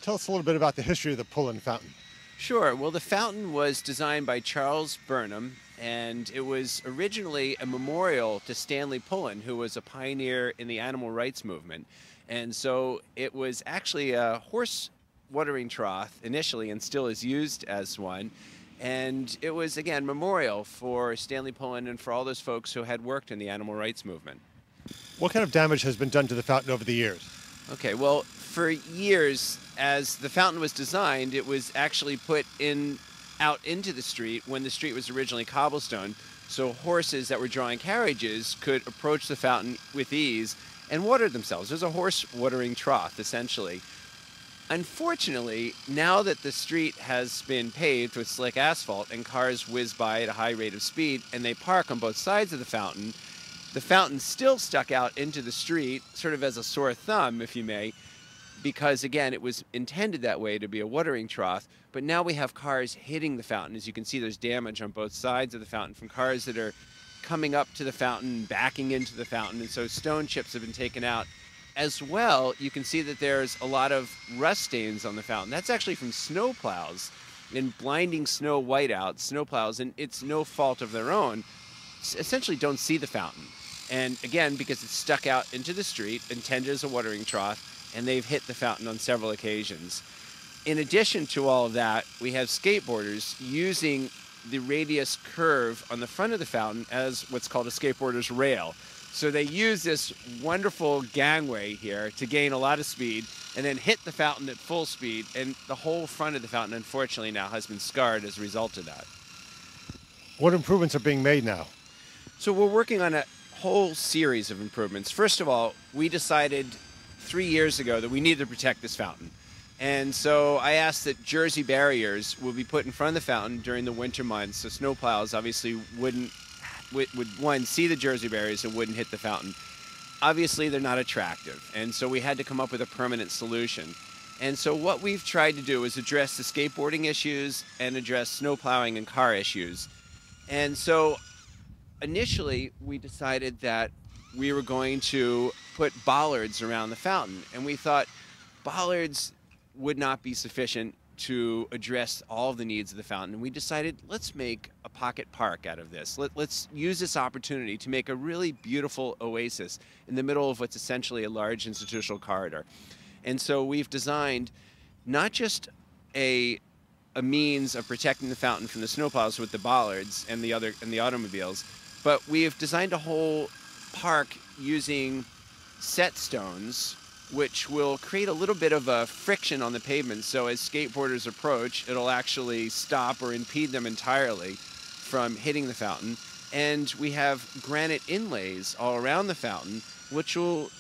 tell us a little bit about the history of the Pullen Fountain? Sure. Well, the fountain was designed by Charles Burnham, and it was originally a memorial to Stanley Pullen, who was a pioneer in the animal rights movement. And so it was actually a horse watering trough initially and still is used as one. And it was, again, memorial for Stanley Pullen and for all those folks who had worked in the animal rights movement. What kind of damage has been done to the fountain over the years? Okay, well, for years, as the fountain was designed, it was actually put out into the street when the street was originally cobblestone, so horses that were drawing carriages could approach the fountain with ease and water themselves. It was a horse watering trough, essentially. Unfortunately, now that the street has been paved with slick asphalt and cars whiz by at a high rate of speed and they park on both sides of the fountain still stuck out into the street, sort of as a sore thumb, if you may, because, again, it was intended that way to be a watering trough, but now we have cars hitting the fountain. As you can see, there's damage on both sides of the fountain from cars that are coming up to the fountain, backing into the fountain, and so stone chips have been taken out. As well, you can see that there's a lot of rust stains on the fountain. That's actually from snow plows and blinding snow whiteouts. Snow plows, and it's no fault of their own, essentially don't see the fountain. And again, because it's stuck out into the street, intended as a watering trough, and they've hit the fountain on several occasions. In addition to all of that, we have skateboarders using the radius curve on the front of the fountain as what's called a skateboarder's rail. So they use this wonderful gangway here to gain a lot of speed and then hit the fountain at full speed, and the whole front of the fountain, unfortunately, now has been scarred as a result of that. What improvements are being made now? So we're working on a whole series of improvements. First of all, we decided 3 years ago that we needed to protect this fountain. And so I asked that Jersey barriers will be put in front of the fountain during the winter months, so snowplows obviously would one, see the Jersey barriers and wouldn't hit the fountain. Obviously, they're not attractive, and so we had to come up with a permanent solution. And so what we've tried to do is address the skateboarding issues and address snow plowing and car issues. And so initially, we decided that we were going to put bollards around the fountain, and we thought bollards would not be sufficient to address all of the needs of the fountain. And we decided, let's make a pocket park out of this. Let's use this opportunity to make a really beautiful oasis in the middle of what's essentially a large institutional corridor. And so we've designed not just a means of protecting the fountain from the snowplows with the bollards and the automobiles, but we have designed a whole park using set stones, which will create a little bit of a friction on the pavement. So as skateboarders approach, it'll actually stop or impede them entirely from hitting the fountain. And we have granite inlays all around the fountain, which will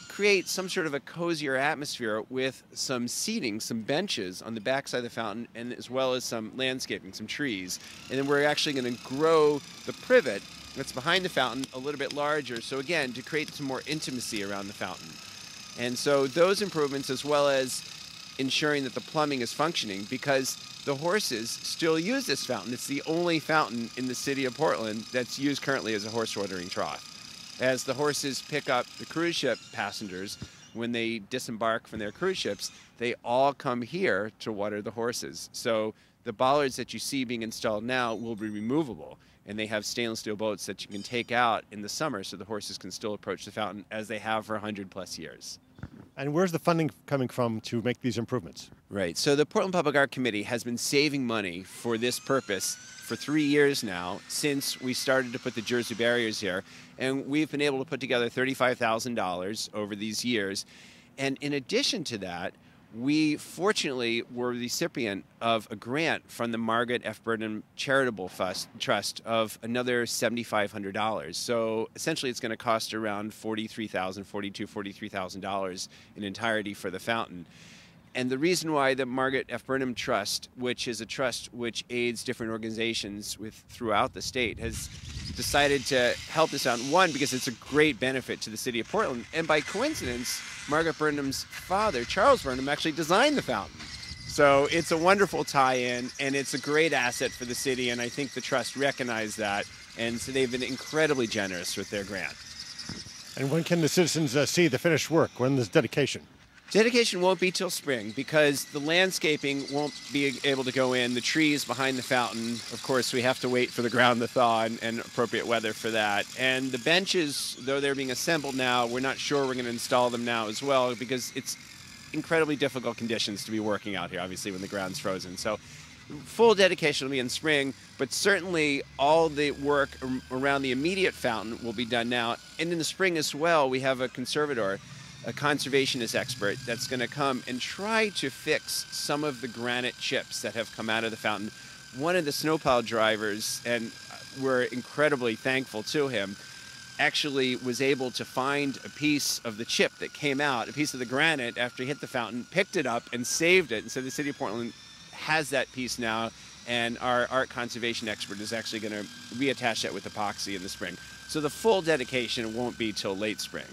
create some sort of a cozier atmosphere with some seating, some benches on the backside of the fountain, and as well as some landscaping, some trees. And then we're actually going to grow the privet that's behind the fountain a little bit larger, so again, to create some more intimacy around the fountain. And so those improvements, as well as ensuring that the plumbing is functioning, because the horses still use this fountain. It's the only fountain in the city of Portland that's used currently as a horse watering trough. As the horses pick up the cruise ship passengers, when they disembark from their cruise ships, they all come here to water the horses. So the bollards that you see being installed now will be removable, and they have stainless steel boats that you can take out in the summer so the horses can still approach the fountain as they have for 100+ years. And where's the funding coming from to make these improvements? Right. So the Portland Public Art Committee has been saving money for this purpose for 3 years now, since we started to put the Jersey barriers here. And we've been able to put together $35,000 over these years. And in addition to that, we fortunately were the recipient of a grant from the Margaret F. Burnham Charitable Trust of another $7,500. So essentially it's going to cost around $43,000 in entirety for the fountain. And the reason why the Margaret F. Burnham Trust, which is a trust which aids different organizations throughout the state, has decided to help this out. One, because it's a great benefit to the city of Portland. And by coincidence, Margaret Burnham's father, Charles Burnham, actually designed the fountain. So it's a wonderful tie-in, and it's a great asset for the city, and I think the trust recognized that, and so they've been incredibly generous with their grant. And when can the citizens see the finished work? When is dedication? Dedication won't be till spring because the landscaping won't be able to go in. The trees behind the fountain, of course, we have to wait for the ground to thaw and appropriate weather for that. And the benches, though they're being assembled now, we're not sure we're going to install them now as well because it's incredibly difficult conditions to be working out here, obviously, when the ground's frozen. So full dedication will be in spring, but certainly all the work around the immediate fountain will be done now. And in the spring as well, we have a conservator, a conservationist expert that's going to come and try to fix some of the granite chips that have come out of the fountain. One of the snowplow drivers, and we're incredibly thankful to him, actually was able to find a piece of the chip that came out, a piece of the granite after he hit the fountain, picked it up and saved it. And so the city of Portland has that piece now, and our art conservation expert is actually going to reattach that with epoxy in the spring. So the full dedication won't be till late spring.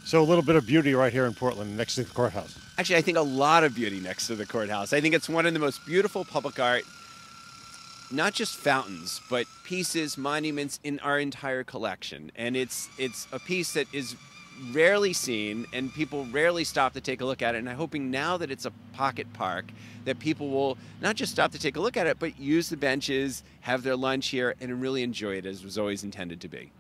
So a little bit of beauty right here in Portland next to the courthouse. Actually, I think a lot of beauty next to the courthouse. I think it's one of the most beautiful public art, not just fountains, but pieces, monuments in our entire collection. And it's a piece that is rarely seen, and people rarely stop to take a look at it. And I'm hoping now that it's a pocket park, that people will not just stop to take a look at it, but use the benches, have their lunch here, and really enjoy it as it was always intended to be.